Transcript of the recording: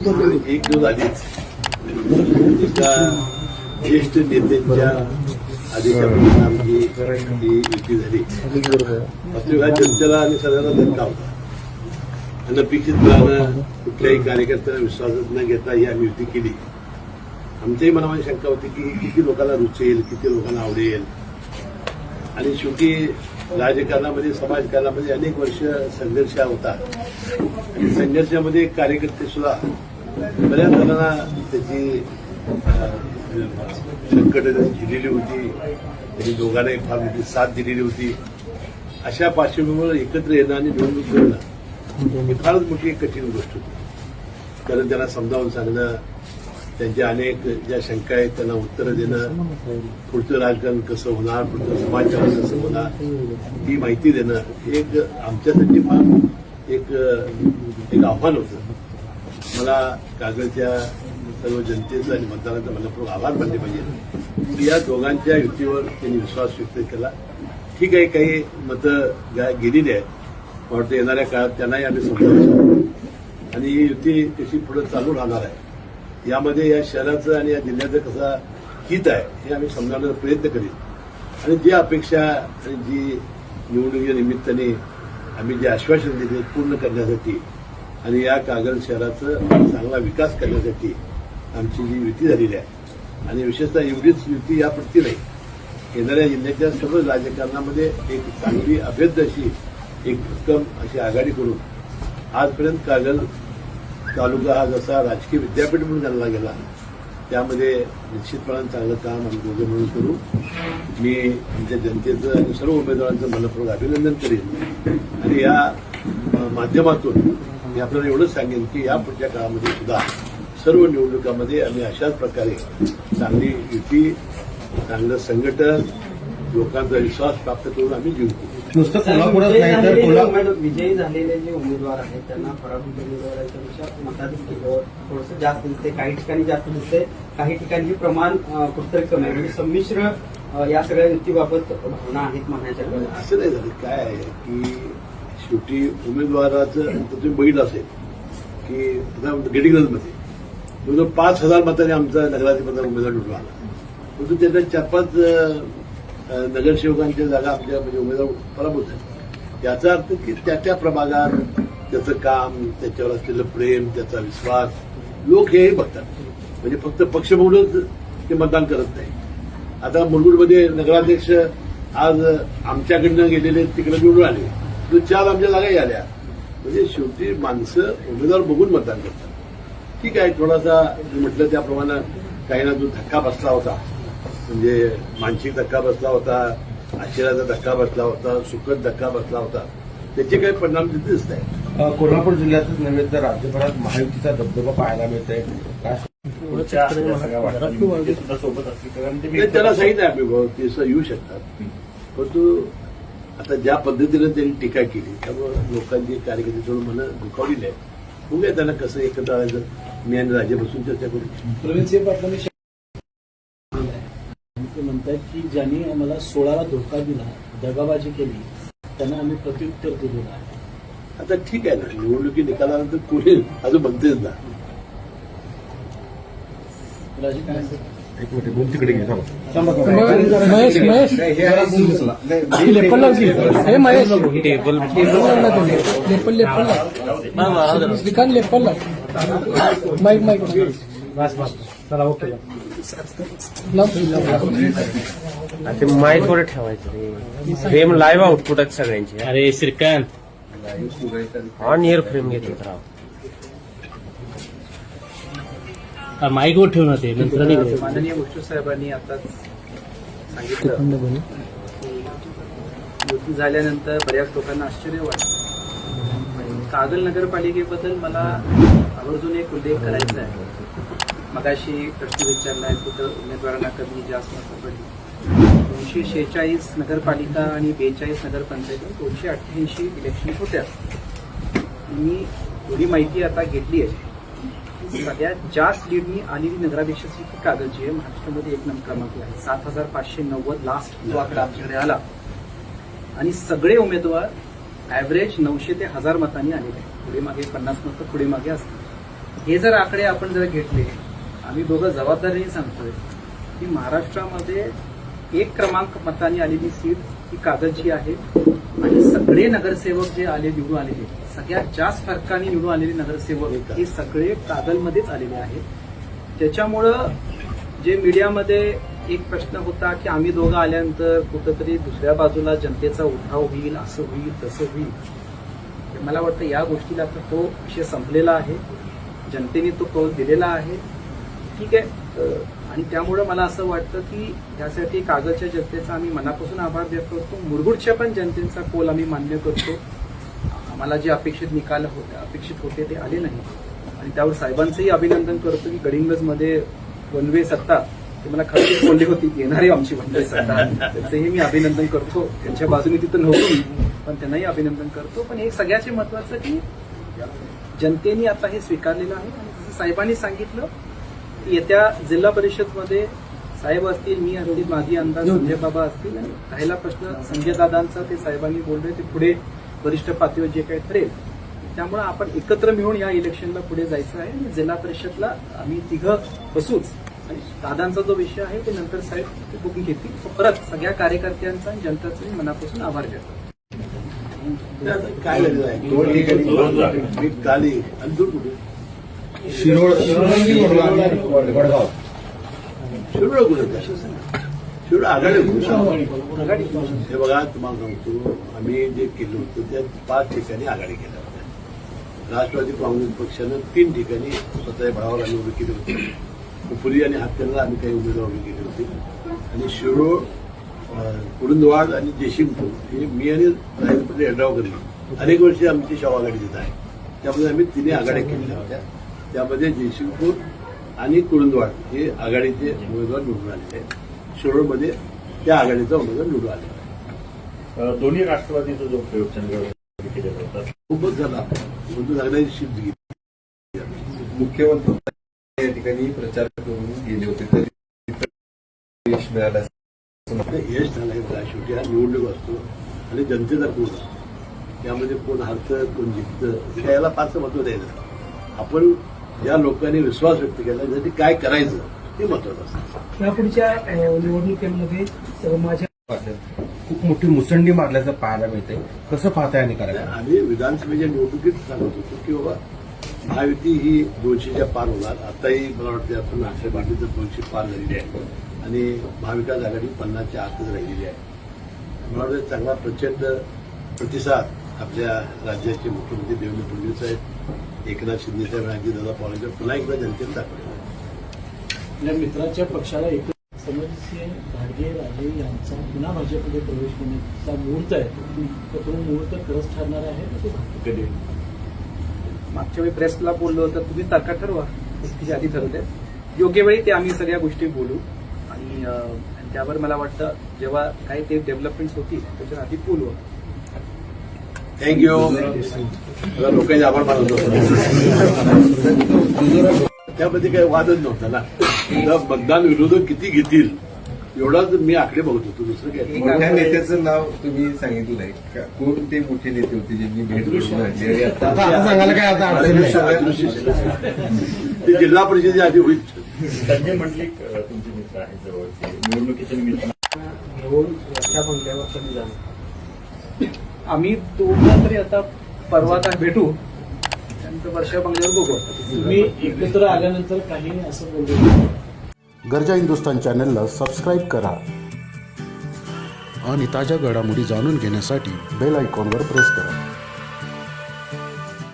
एक दिवस आधीच एका ज्येष्ठ नेत्यांच्या आदेशाप्रमाणे आमची ही युती झाली. पत्रकार जनतेला आणि सगळ्यांना धक्का होता. अनपेक्षितपणानं कुठल्याही कार्यकर्त्यांना विश्वासात न घेता ही आम्ही युती केली. आमच्याही मनामध्ये शंका होती की किती लोकांना रुचेल, किती लोकांना आवडेल. आणि शेवटी राजकारणामध्ये समाजकारणामध्ये अनेक वर्ष संघर्ष होता. आणि संघर्षामध्ये कार्यकर्ते सुद्धा बऱ्याच जणांना त्याची संकट दिलेली होती. त्यांनी दोघांनाही फार मोठी साथ दिलेली होती. अशा पार्श्वभूमीवर एकत्र येणं आणि निवडणूक करणं ही फारच मोठी एक कठीण गोष्ट होती. कारण त्यांना समजावून सांगणं, त्यांच्या अनेक ज्या शंका आहेत त्यांना उत्तरं देणं, पुढचं राजकारण कसं होणार, पुढचं समाजकारण कसं होणार ही माहिती देणं एक आमच्यासाठी फार एक आव्हान होतं. मला कागलच्या सर्व जनतेचं आणि मतदारांचा मनपूर्वक आभार मानले पाहिजे की या दोघांच्या युतीवर त्यांनी विश्वास व्यक्त केला. ठीक आहे, काही मतं गेलेली आहेत. मला वाटतं येणाऱ्या काळात त्यांनाही आम्ही समजावून आणि ही युती कशी पुढे चालू राहणार आहे, यामध्ये या शहराचं आणि या जिल्ह्याचं कसा हित आहे हे आम्ही समजावण्याचा प्रयत्न करीन. आणि जी अपेक्षा आणि जी निवडणुकीच्या निमित्ताने आम्ही जे आश्वासन दिले पूर्ण करण्यासाठी आणि या कागल शहराचा चांगला विकास करण्यासाठी आमची जी युती झालेली आहे. आणि विशेषतः एवढीच युती यापुरती नाही, येणाऱ्या जिल्ह्याच्या सर्व राजकारणामध्ये एक चांगली अभेद्य अशी एक भक्कम अशी आघाडी करून आजपर्यंत कागल तालुका हा जसा राजकीय विद्यापीठ म्हणून गणला गेला, त्यामध्ये निश्चितपणानं चांगलं काम आम्ही दोघं म्हणून करू. मी आमच्या जनतेचं आणि सर्व उमेदवारांचं मनपूर्वक अभिनंदन करेन. आणि या माध्यमातून मी आपल्याला एवढंच सांगेन की या पुढच्या काळामध्ये सुद्धा सर्व निवडणुकांमध्ये आम्ही अशाच प्रकारे चांगली युती, चांगलं संघटन, लोकांचा विश्वास प्राप्त करून आम्ही जिंकू. नुसतं कोल्हापुरात नाही तर विजयी झालेले जे उमेदवार आहेत त्यांना पराभूत उमेदवारांच्यापेक्षा मताधिक्य थोडंसं जास्त दिसते. काही ठिकाणी जास्त दिसते, काही ठिकाणी प्रमाण कुठतरी कमी आहे. म्हणजे संमिश्र या सगळ्या युतीबाबत भावना आहेत म्हणायच्या. असं नाही झालं. काय आहे की शेवटी उमेदवाराचं तुम्ही बघितलं असेल की गडिंग्लजमध्ये जवळजवळ 5,000 मतांनी आमचा नगराधिपतीचा उमेदवार निवडून आला. परंतु त्याच्या 4-5 नगरसेवकांच्या जागा आमच्या म्हणजे उमेदवार पराभूत आहेत. याचा अर्थ की त्या प्रभागात त्याचं काम, त्याच्यावर असलेलं प्रेम, त्याचा विश्वास लोक हेही बघतात. म्हणजे फक्त पक्ष म्हणूनच ते मतदान करत नाही. आता मुलगुडमध्ये नगराध्यक्ष आज आमच्याकडनं गेलेले तिकडे निवडून आले, तर 4 आमच्या जागाही आल्या. म्हणजे शेवटी माणसं उमेदवार बघून मतदान करतात. ठीक आहे, थोडासा म्हटलं त्याप्रमाणे काही ना जो धक्का बसला होता, म्हणजे मानसिक धक्का बसला होता, आश्चर्याचा धक्का बसला होता, सुखद धक्का बसला होता, त्याचे काही परिणाम तिथे दिसत आहेत. कोल्हापूर जिल्ह्यातच नव्हे तर राज्यभरात महायुतीचा दबदबा पाहायला मिळतोय. त्याला सांगितलं आम्ही भाऊ ते येऊ शकतात. परंतु आता ज्या पद्धतीनं त्यांनी टीका केली त्यामुळे लोकांची कार्यकर्ते थोडं मन दुखावलेली आहे. बघूया त्यांना कसं एकत्र आणायचं. मी आणि राजेपासून चर्चा करू. प्रवीणसिंह पाटलांनी ते म्हणतात की ज्यांनी आम्हाला 16ला धोका दिला, दगाबाजी केली, त्यांना आम्ही प्रत्युत्तर दिलेलं आहे. आता ठीक आहे ना, निवडणुकी निकालानंतर कोणी अजून म्हणतेच ना. राजे काय एक मिनिट बोल तिकडे घे. महेश श्रीकांत लेपल माईक चला ओके. ते माईक वर ठेवायचं रे. फ्रेम लाईव्ह आउटपुट आहेत सगळ्यांची. अरे श्रीकांत ऑन इयर फ्रेम घेतलं राव. माईक वर ठेवून ते नंतर. माननीय मुख्य साहेबांनी आता सांगितलं की युती झाल्यानंतर बऱ्याच लोकांना आश्चर्य वाटलं. कागल नगरपालिकेबद्दल मला आवर्जून एक उल्लेख करायचा आहे. मगाशी प्रश्न विचारला आहे कुठं उमेदवारांना कमी जास्त मतं पडली. 246 नगरपालिका आणि 42 नगरपंचायत 288 इलेक्शन होत्या. मी थोडी माहिती आता घेतली आहे. सगळ्यात जास्त लीडनी आलेली नगराध्यक्षाची ती कागलची आहे. महाराष्ट्रामध्ये 1 नंबर क्रमांक आहे. 7,590 लास्ट जो आकडा आमच्याकडे आला. आणि सगळे उमेदवार ऍव्हरेज 900 ते 1000 मतांनी आलेले आहेत. पुढे मागे 50 मतं पुढे मागे असतात. हे जर आकडे आपण जर घेतले, आम्ही दोघं जबाबदारीने सांगतोय की महाराष्ट्रामध्ये 1 क्रमांक मतांनी आलेली सीट ही कागलची आहे आणि सगळे नगरसेवक जे आले निवडून आलेले, सगळ्यात जास्त फरकाने निवडून आलेले नगरसेवक हे सगळे कागलमध्येच आलेले आहेत. त्याच्यामुळं जे मीडियामध्ये एक प्रश्न होता की आम्ही दोघं आल्यानंतर कुठंतरी दुसऱ्या बाजूला जनतेचा उठाव होईल, असं होईल तसं होईल, तर मला वाटतं या गोष्टीला आता तो विषय संपलेला आहे. जनतेने तो कौल दिलेला आहे, ठीक आहे. आणि त्यामुळं मला असं वाटतं की यासाठी कागलच्या जनतेचा आम्ही मनापासून आभार व्यक्त करतो. मुरगुडच्या पण जनतेचा कौल आम्ही मान्य करतो. आम्हाला जे अपेक्षित होते ते आले नाही आणि त्यावर साहेबांचंही अभिनंदन करतो की गडिंग्लजमध्ये वन वे सत्ता ते मला खरंच बोलली होती की येणारी आमची वन वे सत्ता, त्याचंही मी अभिनंदन करतो. त्यांच्या बाजूने तिथं नव्हतो पण त्यांनाही अभिनंदन करतो. पण एक सगळ्याचे महत्वाचं की जनतेने आता हे स्वीकारलेलं आहे आणि जसं साहेबांनी सांगितलं की येत्या जिल्हा परिषदमध्ये साहेब असतील, मी असतील, माझी आमदार संजय बाबा असतील आणि राहिला प्रश्न संजय दादांचा, ते साहेबांनी बोलले ते पुढे वरिष्ठ पातळीवर जे काही ठरेल. त्यामुळे आपण एकत्र मिळून या इलेक्शनला पुढे जायचं आहे आणि जिल्हा परिषदला आम्ही तिघं बसूच आणि दादांचा जो विषय आहे ते नंतर साहेब ते बघून घेतील. परत सगळ्या कार्यकर्त्यांचा आणि जनतेचा मी मनापासून आभार व्यक्त करतो. काय झालेलं आहे, 2 ठिकाणी एक काली आणि 2 कुठे शिरोळ वडगाव. शिरोळ कुठे शिरोळ आघाडी हे बघा. तुम्हाला सांगतो, आम्ही जे केलं होतं त्या 5 ठिकाणी आघाडी केल्या होत्या. राष्ट्रवादी काँग्रेस पक्षानं 3 ठिकाणी स्वतः बळावर आम्ही उभे केले होते. उपरी आणि हातकणला आम्ही काही उमेदवार उभे केले होते आणि शिरोळ, कुरुंदवाड आणि जयसिंगपूर हे मी आणि राजेंद्र यड्राव करली अनेक वर्षे आमची शाहू आघाडी तिथं आहे. त्यामध्ये आम्ही 3 आघाड्या केलेल्या होत्या. त्यामध्ये जयसिंगपूर आणि कुरुंदवाड हे आघाडीचे उमेदवार निवडून आलेले आहेत. शिरोळमध्ये त्या आघाडीचा उमेदवार निवडून आलेला आहे. दोन्ही राष्ट्रवादीचा जो प्रयोग चंद्रगड केलेला होता खूपच झाला. म्हणून आघाडीची शिफ्ट घेतली. मुख्यमंत्री या ठिकाणी प्रचार करून गेले होते तरी यश मिळालं. यश झालंय का, शेवटी हा निवडणूक असतो आणि जनतेचा कोण असतो, त्यामध्ये कोण हरतं कोण जिंकतं याला फारसं महत्व द्यायचं. आपण ज्या लोकांनी विश्वास व्यक्त केला त्यासाठी काय करायचं हे महत्वाचं असतं. यापुढच्या निवडणुकीमध्ये माझ्या खूप मोठी मुसंडी मारल्याचं पाहायला मिळते. कसं पाहताय आणि करायला? आम्ही विधानसभेच्या निवडणुकीत सांगत होतो की बाबा महायुती ही 200च्या पार होणार. आताही मला वाटतं आपण आठशे पाटील 200 पार झालेली आहे आणि महाविकास आघाडी 50च्या आतच राहिलेली आहे. मला वाटतं चांगला प्रचंड प्रतिसाद आपल्या राज्याचे मुख्यमंत्री देवेंद्र फडणवीस साहेब, एकनाथ शिंदे साहेब, अजितदादा पवार पुन्हा एकदा जनतेने दाखवले. आपल्या मित्राच्या पक्षाला एक समजसिंह घाडगे राजे यांचा पुन्हा भाजपमध्ये प्रवेश होण्याचा मुहूर्त आहे. तो मुहूर्त खरंच ठरणार आहे का तो कधी? मागच्या वेळी प्रेसला बोललो होतं, तुम्ही तारखा ठरवा, तिच्या आधी ठरवते. योग्य वेळी ते आम्ही सगळ्या गोष्टी बोलू आणि त्यावर मला वाटतं जेव्हा काही ते डेव्हलपमेंट्स होतील त्याच्या आधी बोलू. थँक्यू. लोकांचे आभार मानतो. त्यामध्ये काही वादच नव्हता ना. मतदान विरोधक किती घेतील एवढाच मी आकडे बघत होतो. दुसरं काय. मोठ्या नेत्याचं नाव तुम्ही सांगितलंय. कोण ते मोठे नेते होते ज्यांनी भेट घेऊन आणली? आता सांगायला काय आता अडचण नाही. ते जिल्हा परिषदेच्या आधी होईल. संजय मंडलिक तुमचे मित्र आहेत जवळचे, निवडणुकीच्या निमित्तानं घेऊन रस्त्या बंगल्यावर कधी जाणार आम्ही दोघं तरी आता परवा आता भेटू, त्यानंतर वर्षा बंगल्यावर बघू. तुम्ही एकत्र आल्यानंतर काही असं बोलतो. गरजा हिंदुस्तान चॅनलला सबस्क्राईब करा आणि ताज्या घडामोडी जाणून घेण्यासाठी बेल आयकॉनवर प्रेस करा.